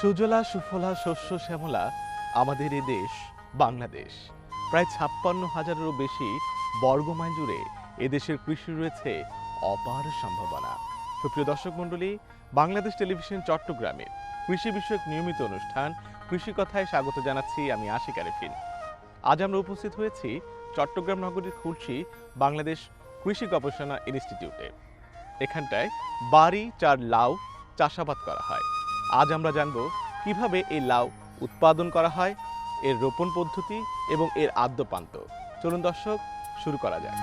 সুজলা সুফলা শস্য শ্যামলা আমাদের এ দেশ বাংলাদেশ। প্রায় ৫৬,০০০-এরও বেশি বর্গমাইল জুড়ে এদেশের কৃষি রয়েছে অপার সম্ভাবনা। সুপ্রিয় দর্শক মণ্ডলী, বাংলাদেশ টেলিভিশন চট্টগ্রামের কৃষি বিষয়ক নিয়মিত অনুষ্ঠান কৃষি কথায় স্বাগত জানাচ্ছি আমি আশিক আরেফিন। আজ আমরা উপস্থিত হয়েছি চট্টগ্রাম নগরীর খুলশী বাংলাদেশ কৃষি গবেষণা ইনস্টিটিউটে। এখানটায় বাড়ি চার লাউ চাষাবাদ করা হয়। আজ আমরা জানব কিভাবে এই লাউ উৎপাদন করা হয়, এর রোপণ পদ্ধতি এবং এর আদ্যপান্ত। চলুন দর্শক, শুরু করা যাক।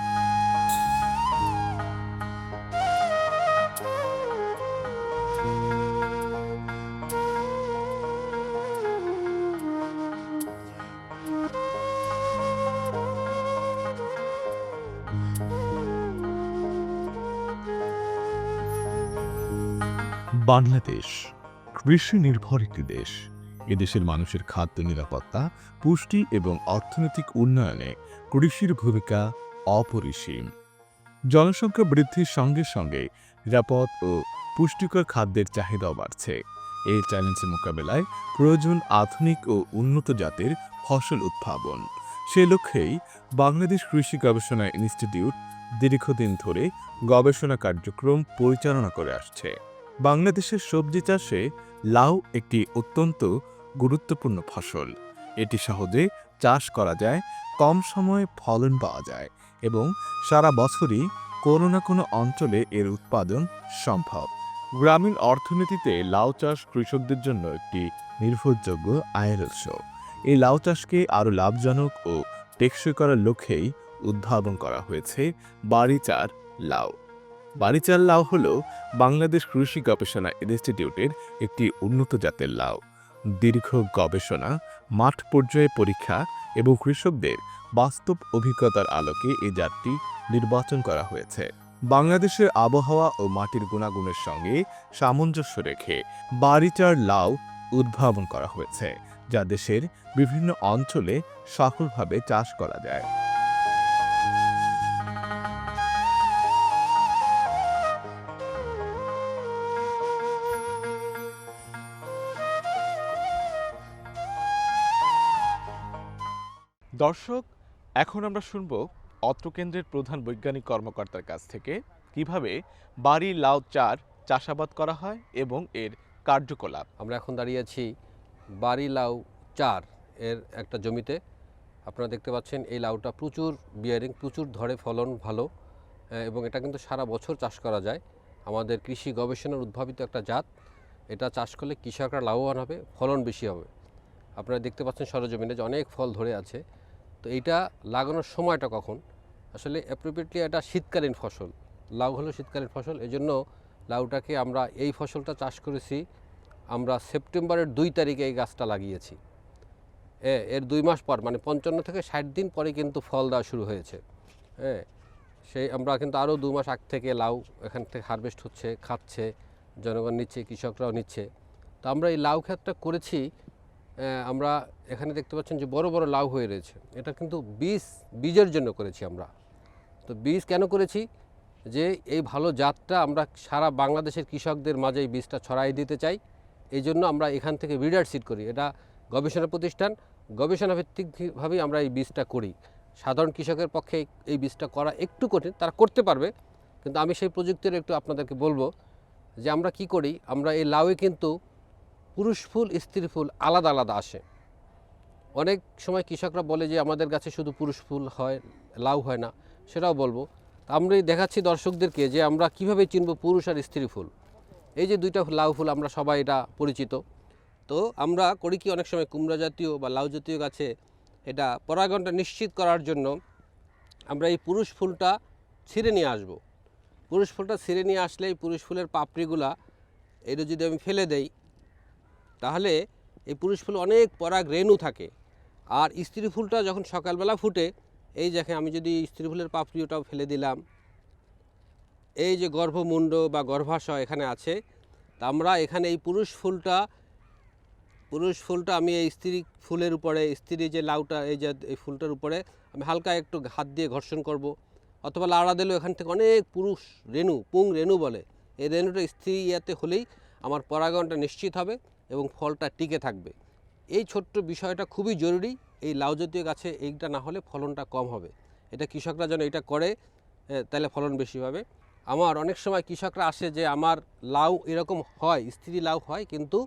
বাংলাদেশ কৃষি নির্ভর একটি দেশ। এদেশের মানুষের খাদ্য নিরাপত্তা, পুষ্টি এবং অর্থনৈতিক উন্নয়নে কৃষির ভূমিকা অপরিসীম। জনসংখ্যা বৃদ্ধির সঙ্গে সঙ্গে নিরাপদ ও পুষ্টিকর খাদ্যের চাহিদাও বাড়ছে। এই চ্যালেঞ্জের মোকাবেলায় প্রয়োজন আধুনিক ও উন্নত জাতের ফসল উদ্ভাবন। সে লক্ষ্যেই বাংলাদেশ কৃষি গবেষণা ইনস্টিটিউট দীর্ঘদিন ধরে গবেষণা কার্যক্রম পরিচালনা করে আসছে। বাংলাদেশের সবজি চাষে লাউ একটি অত্যন্ত গুরুত্বপূর্ণ ফসল। এটি সহজে চাষ করা যায়, কম সময়ে ফলন পাওয়া যায় এবং সারা বছরই কোনো না কোনো অঞ্চলে এর উৎপাদন সম্ভব। গ্রামীণ অর্থনীতিতে লাউ চাষ কৃষকদের জন্য একটি নির্ভরযোগ্য আয়ের উৎস। এই লাউ চাষকে আরও লাভজনক ও টেকসই করার লক্ষ্যেই উদ্ভাবন করা হয়েছে বাড়িচার লাউ। বাড়িচার লাউ হল বাংলাদেশ কৃষি গবেষণা ইনস্টিটিউটের একটি উন্নত জাতের লাউ। দীর্ঘ গবেষণা, মাঠ পর্যায়ে পরীক্ষা এবং কৃষকদের বাস্তব অভিজ্ঞতার আলোকে এই জাতটি নির্বাচন করা হয়েছে। বাংলাদেশের আবহাওয়া ও মাটির গুণাগুণের সঙ্গে সামঞ্জস্য রেখে বাড়িচার লাউ উদ্ভাবন করা হয়েছে, যা দেশের বিভিন্ন অঞ্চলে সফলভাবে চাষ করা যায়। দর্শক, এখন আমরা শুনব অত্র কেন্দ্রের প্রধান বৈজ্ঞানিক কর্মকর্তার কাছ থেকে কিভাবে বাড়ি লাউ চার চাষাবাদ করা হয় এবং এর কার্যকলাপ। আমরা এখন দাঁড়িয়ে আছি বাড়ি লাউ চার এর একটা জমিতে। আপনারা দেখতে পাচ্ছেন এই লাউটা প্রচুর বিয়ারিং, প্রচুর ধরে, ফলন ভালো এবং এটা কিন্তু সারা বছর চাষ করা যায়। আমাদের কৃষি গবেষণার উদ্ভাবিত একটা জাত। এটা চাষ করলে কৃষকরা লাভবান হবে, ফলন বেশি হবে। আপনারা দেখতে পাচ্ছেন সরজমিনে যে অনেক ফল ধরে আছে। তো এইটা লাগানোর সময়টা কখন? আসলে অ্যাপ্রোপ্রিয়েটলি এটা শীতকালীন ফসল। লাউ হলো শীতকালীন ফসল, এজন্য লাউটাকে আমরা এই ফসলটা চাষ করেছি আমরা সেপ্টেম্বরের 2 তারিখে এই গাছটা লাগিয়েছি। এর 2 মাস পর, মানে 55 থেকে 60 দিন পরে কিন্তু ফল দেওয়া শুরু হয়েছে। সেই আমরা কিন্তু আরও 2 মাস আগ থেকে লাউ এখান থেকে হারভেস্ট হচ্ছে, খাচ্ছে, জনগণ নিচ্ছে, কৃষকরাও নিচ্ছে। তো আমরা এই লাউ ক্ষেতটা করেছি, আমরা এখানে দেখতে পাচ্ছেন যে বড় বড় লাউ হয়ে রয়েছে। এটা কিন্তু বীজের জন্য করেছি আমরা। তো বীজ কেন করেছি? যে এই ভালো জাতটা আমরা সারা বাংলাদেশের কৃষকদের মাঝে এই বীজটা ছড়াই দিতে চাই। এই জন্য আমরা এখান থেকে ব্রিডার সিড করি। এটা গবেষণা প্রতিষ্ঠান, গবেষণাভিত্তিকভাবেই আমরা এই বীজটা করি। সাধারণ কৃষকের পক্ষে এই বীজটা করা একটু কঠিন, তারা করতে পারবে, কিন্তু আমি সেই প্রযুক্তির একটু আপনাদেরকে বলবো যে আমরা কি করি। আমরা এই লাউয়ে কিন্তু পুরুষ ফুল, স্ত্রী ফুল আলাদা আলাদা আসে। অনেক সময় কৃষকরা বলে যে আমাদের গাছে শুধু পুরুষ ফুল হয়, লাউ হয় না, সেটাও বলবো। আমরা দেখাচ্ছি দর্শকদেরকে যে আমরা কিভাবে চিনব পুরুষ আর স্ত্রী ফুল। এই যে দুইটা লাউ ফুল, আমরা সবাই এটা পরিচিত। তো আমরা করি কি, অনেক সময় কুমড়া জাতীয় বা লাউ জাতীয় গাছে এটা পরাগণটা নিশ্চিত করার জন্য আমরা এই পুরুষ ফুলটা ছিঁড়ে নিয়ে আসব। পুরুষ ফুলটা ছিঁড়ে নিয়ে আসলে এই পুরুষ ফুলের পাপড়িগুলা এটা যদি আমি ফেলে দেই, তাহলে এই পুরুষ ফুল অনেক পরাগ রেণু থাকে। আর স্ত্রী ফুলটা যখন সকালবেলা ফুটে, এই দেখে আমি যদি স্ত্রী ফুলের পাপড়িটাও ফেলে দিলাম, এই যে গর্ভমুণ্ড বা গর্ভাশয় এখানে আছে, তা আমরা এখানে এই পুরুষ ফুলটা আমি এই স্ত্রী ফুলের উপরে, স্ত্রী যে লাউটা, এই যে এই ফুলটার উপরে আমি হালকা একটু হাত দিয়ে ঘর্ষণ করব, অথবা লাড়া দিলেও এখান থেকে অনেক পুরুষ রেণু, পুং রেণু বলে, এই রেণুটা স্ত্রী ইয়াতে হলেই আমার পরাগণটা নিশ্চিত হবে এবং ফলটা টিকে থাকবে। এই ছোট্ট বিষয়টা খুবই জরুরি। এই লাউ জাতীয় গাছে এইটা না হলে ফলনটা কম হবে। এটা কৃষকরা যেন এটা করে, তাহলে ফলন বেশি হবে। আমার অনেক সময় কৃষকরা আসে যে আমার লাউ এরকম হয়, স্থির লাউ হয়, কিন্তু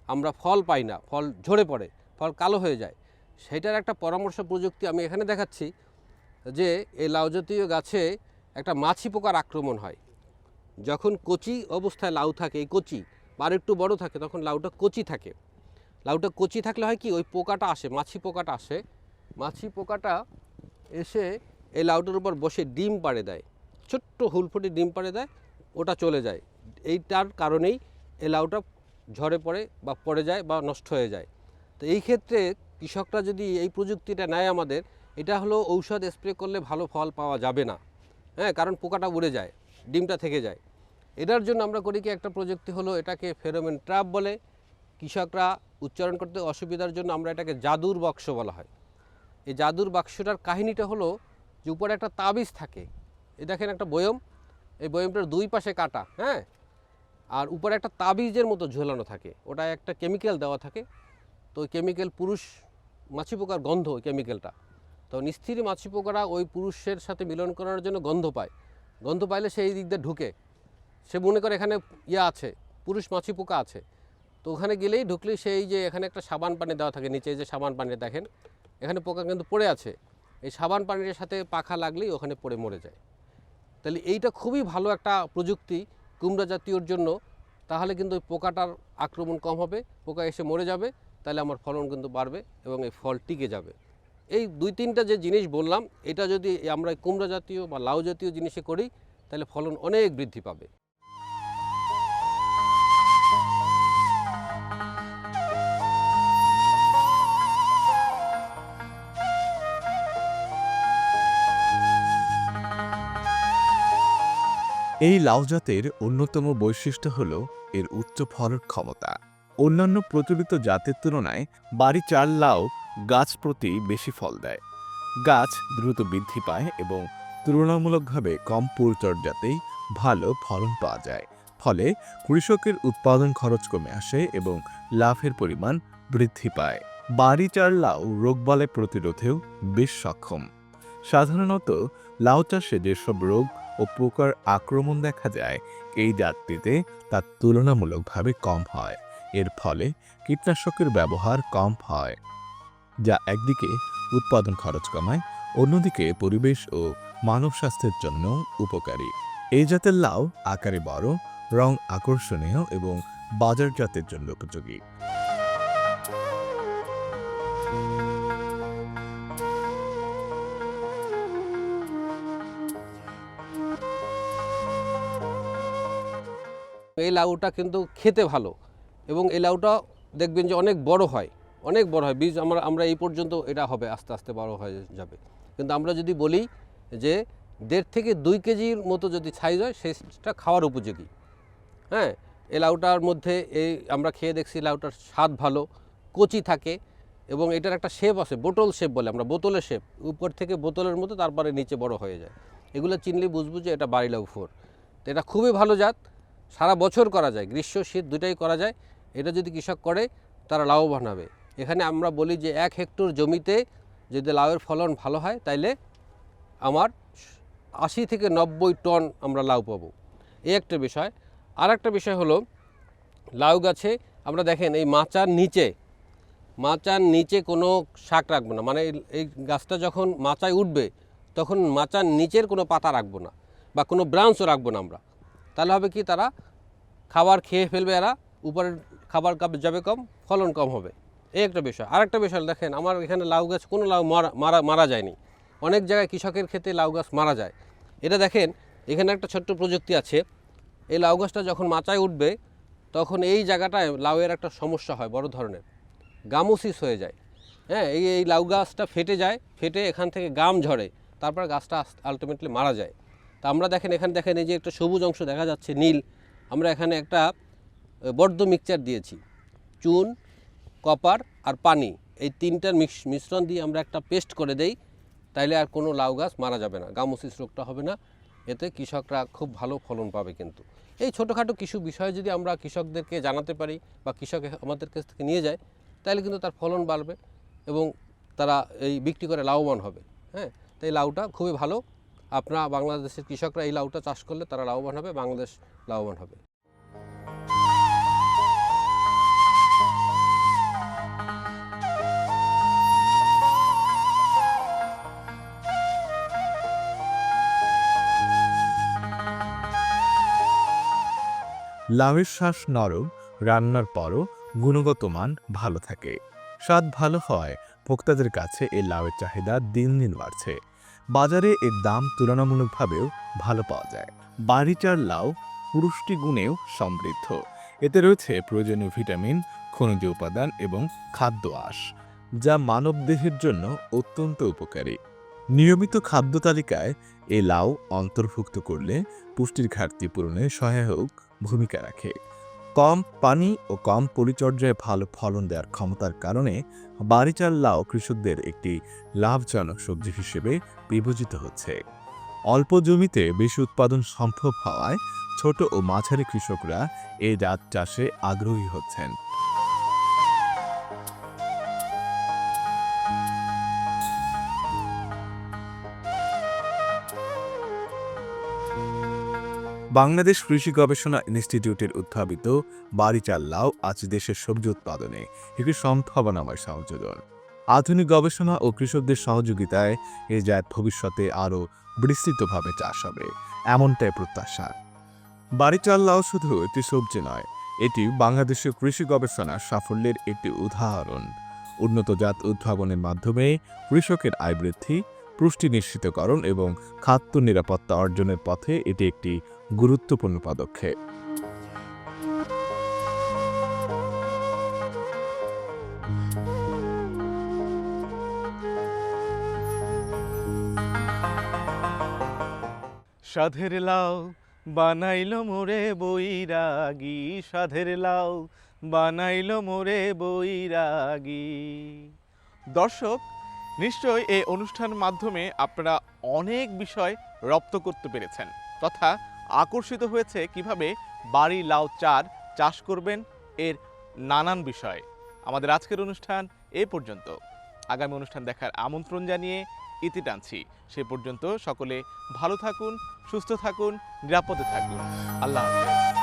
আমরা ফল পাই না, ফল ঝরে পড়ে, ফল কালো হয়ে যায়। সেটার একটা পরামর্শ প্রযুক্তি আমি এখানে দেখাচ্ছি যে এই লাউ জাতীয় গাছে একটা মাছি পোকার আক্রমণ হয়। যখন কচি অবস্থায় লাউ থাকে, এই কচি আর একটু বড় থাকে, তখন লাউটা কচি থাকে। লাউটা কচি থাকলে হয় কি, ওই পোকাটা আসে, মাছি পোকাটা আসে। মাছি পোকাটা এসে এই লাউটার উপর বসে ডিম পাড়ে দেয়, ছোট্ট হুলফুটি ডিম পাড়ে দেয়, ওটা চলে যায়। এইটার কারণেই এই লাউটা ঝরে পড়ে বা পড়ে যায় বা নষ্ট হয়ে যায়। তো এই ক্ষেত্রে কৃষকরা যদি এই প্রযুক্তিটা নেয় আমাদের, এটা হলো ঔষধ স্প্রে করলে ভালো ফল পাওয়া যাবে না, হ্যাঁ, কারণ পোকাটা উড়ে যায়, ডিমটা থেকে যায়। এটার জন্য আমরা করি কি, একটা প্রযুক্তি হলো, এটাকে ফেরোমেন ট্র্যাপ বলে। কৃষকরা উচ্চারণ করতে অসুবিধার জন্য আমরা এটাকে জাদুর বাক্স বলা হয়। এই জাদুর বাক্সটার কাহিনীটা হলো যে উপরে একটা তাবিজ থাকে। এই দেখেন একটা বয়ম, এই বয়মটার দুই পাশে কাটা, হ্যাঁ, আর উপরে একটা তাবিজের মতো ঝোলানো থাকে, ওটা একটা কেমিক্যাল দেওয়া থাকে। তো ওই কেমিক্যাল পুরুষ মাছি পোকার গন্ধ, ওই কেমিক্যালটা, তো নিস্থির মাছি পোকারা ওই পুরুষের সাথে মিলন করার জন্য গন্ধ পায়। গন্ধ পাইলে সেই দিক দিয়ে ঢুকে, সে মনে করে এখানে আছে, পুরুষ মাছি পোকা আছে। তো ওখানে গেলেই ঢুকলেই সেই যে এখানে একটা সাবান পানি দেওয়া থাকে, নিচে যে সাবান পানি দেখেন, এখানে পোকা কিন্তু পড়ে আছে, এই সাবান পানির সাথে পাখা লাগলেই ওখানে পড়ে মরে যায়। তাহলে এইটা খুবই ভালো একটা প্রযুক্তি কুমড়া জাতীয়র জন্য। তাহলে কিন্তু ওই পোকাটার আক্রমণ কম হবে, পোকা এসে মরে যাবে, তাহলে আমার ফলন কিন্তু বাড়বে এবং এই ফল টিকে যাবে। এই দুই তিনটা যে জিনিস বললাম, এটা যদি আমরা কুমড়া জাতীয় বা লাউ জাতীয় জিনিসে করি, তাহলে ফলন অনেক বৃদ্ধি পাবে। এই লাউ জাতের অন্যতম বৈশিষ্ট্য হল এর উচ্চ ফলন ক্ষমতা। অন্যান্য প্রচলিত জাতের তুলনায় বাড়ি চাল লাউ গাছ প্রতি বেশি ফল দেয়। গাছ দ্রুত বৃদ্ধি পায় এবং তুলনামূলকভাবে কম পরিচর্যাতেই ভালো ফলন পাওয়া যায়। ফলে কৃষকের উৎপাদন খরচ কমে আসে এবং লাভের পরিমাণ বৃদ্ধি পায়। বাড়ি চাল লাউ রোগবালাই প্রতিরোধেও বেশ সক্ষম। সাধারণত লাউ চাষে যেসব রোগ ও পোকার আক্রমণ দেখা যায়, এই জাতটিতে তা তুলনামূলকভাবে কম হয়। এর ফলে কীটনাশকের ব্যবহার কম হয়, যা একদিকে উৎপাদন খরচ কমায়, অন্যদিকে পরিবেশ ও মানব স্বাস্থ্যের জন্য উপকারী। এই জাতের লাউ আকারে বড়, রং আকর্ষণীয় এবং বাজারজাতের জন্য উপযোগী। এই লাউটা কিন্তু খেতে ভালো এবং এই লাউটা দেখবেন যে অনেক বড় হয়, অনেক বড় হয়। বীজ আমরা এই পর্যন্ত এটা হবে, আস্তে আস্তে বড় হয়ে যাবে। কিন্তু আমরা যদি বলি যে 1.5 থেকে 2 কেজির মতো যদি সাইজ হয়, সেটা খাওয়ার উপযোগী। হ্যাঁ, এই লাউটার মধ্যে এই আমরা খেয়ে দেখছি, লাউটার স্বাদ ভালো, কচি থাকে এবং এটার একটা শেপ আছে, বোতল শেপ বলে আমরা, বোতলের শেপ, উপর থেকে বোতলের মতো, তারপরে নিচে বড় হয়ে যায়। এগুলো চিনলে বুঝবো যে এটা বাড়ি লাউ 4। তো এটা খুবই ভালো জাত, সারা বছর করা যায়, গ্রীষ্ম শীত দুটাই করা যায়। এটা যদি কৃষক করে, তারা লাভবান হবে। এখানে আমরা বলি যে 1 হেক্টর জমিতে যদি লাউয়ের ফলন ভালো হয়, তাইলে আমার 80 থেকে 90 টন আমরা লাউ পাবো। এই একটা বিষয়। আর একটা বিষয় হলো, লাউ গাছে আমরা দেখেন এই মাচার নিচে কোনো শাক রাখবো না, মানে এই গাছটা যখন মাচায় উঠবে, তখন মাচার নিচের কোনো পাতা রাখবো না বা কোনো ব্রাঞ্চও রাখবো না আমরা। তাহলে হবে কি, তারা খাবার খেয়ে ফেলবে, এরা উপরের খাবার যাবে কম, ফলন কম হবে। এই একটা বিষয়। আর একটা বিষয় দেখেন, আমার এখানে লাউ গাছ কোনো লাউ মারা যায়নি। অনেক জায়গায় কৃষকের ক্ষেত্রে লাউ গাছ মারা যায়। এটা দেখেন, এখানে একটা ছোট্ট প্রযুক্তি আছে। এই লাউ গাছটা যখন মাচায় উঠবে, তখন এই জায়গাটায় লাউয়ের একটা সমস্যা হয় বড় ধরনের, গামোসিস হয়ে যায়। হ্যাঁ, এই লাউ গাছটা ফেটে যায়, ফেটে এখান থেকে গাম ঝরে, তারপর গাছটা আলটিমেটলি মারা যায়। তা আমরা দেখেন, এখানে দেখেন এই যে একটা সবুজ অংশ দেখা যাচ্ছে, নীল, আমরা এখানে একটা বর্ধ মিক্সচার দিয়েছি, চুন, কপার আর পানি, এই তিনটার মিশ্রণ দিয়ে আমরা একটা পেস্ট করে দেই, তাইলে আর কোনো লাউ গাছ মারা যাবে না, গামোসিস রোগটা হবে না। এতে কৃষকরা খুব ভালো ফলন পাবে। কিন্তু এই ছোটোখাটো কিছু বিষয় যদি আমরা কৃষকদেরকে জানাতে পারি বা কৃষক আমাদের কাছ থেকে নিয়ে যায়, তাহলে কিন্তু তার ফলন বাড়বে এবং তারা এই বিক্রি করে লাভবান হবে। হ্যাঁ, তো এই লাউটা খুবই ভালো। আপনারা বাংলাদেশের কৃষকরা এই লাউটা চাষ করলে তারা লাভবান হবে, বাংলাদেশ লাভবান হবে। লাউয়ের শ্বাস নরম, রান্নার পরও গুণগত মান ভালো থাকে। স্বাদ ভালো হয়, ভোক্তাদের কাছে এই লাউয়ের চাহিদা দিন দিন বাড়ছে। বাজারে এর দাম তুলনামূলকভাবেও ভালো পাওয়া যায়। বাড়িচার লাউ পুষ্টি গুণেও সমৃদ্ধ। এতে রয়েছে প্রয়োজনীয় ভিটামিন, খনিজ উপাদান এবং খাদ্য আঁশ, যা মানবদেহের জন্য অত্যন্ত উপকারী। নিয়মিত খাদ্য তালিকায় এই লাউ অন্তর্ভুক্ত করলে পুষ্টির ঘাটতি পূরণে সহায়ক ভূমিকা রাখে। কম পানি ও কম পরিচর্যায় ভালো ফলন দেওয়ার ক্ষমতার কারণে বাড়িচার লাউ কৃষকদের একটি লাভজনক সবজি হিসেবে বিবেচিত হচ্ছে। অল্প জমিতে বেশি উৎপাদন সম্ভব হওয়ায় ছোট ও মাঝারি কৃষকরা এই জাত চাষে আগ্রহী হচ্ছেন। বাংলাদেশ কৃষি গবেষণা ইনস্টিটিউটের উদ্ভাবিত বাড়িচার লাউ আজ দেশের সবজি উৎপাদনে একটি সম্ভাবনাময় সংযোজন। আধুনিক গবেষণা ও কৃষকদের সহযোগিতায় এই জাত ভবিষ্যতে আরও বিস্তৃতভাবে চাষ হবে, এমনটাই প্রত্যাশা। বাড়িচার লাউ শুধু একটি সবজি নয়, এটি বাংলাদেশের কৃষি গবেষণার সাফল্যের একটি উদাহরণ। উন্নত জাত উদ্ভাবনের মাধ্যমে কৃষকের আয় বৃদ্ধি, পুষ্টি নিশ্চিতকরণ এবং খাদ্য নিরাপত্তা অর্জনের পথে এটি একটি গুরুত্বপূর্ণ পদক্ষেপ। সাধের লাউ বানাইলো মোরে বৈরাগী, সাধের লাউ বানাইলো মোরে বৈরাগী। দর্শক, নিশ্চয় এই অনুষ্ঠানের মাধ্যমে আপনারা অনেক বিষয় রপ্ত করতে পেরেছেন তথা আকর্ষিত হয়েছে কিভাবে বাড়ি লাউ চাষ করবেন এর নানান বিষয়। আমাদের আজকের অনুষ্ঠান এ পর্যন্ত। আগামী অনুষ্ঠান দেখার আমন্ত্রণ জানিয়ে ইতি টানছি। সে পর্যন্ত সকলে ভালো থাকুন, সুস্থ থাকুন, নিরাপদে থাকুন। আল্লাহ হাফেজ।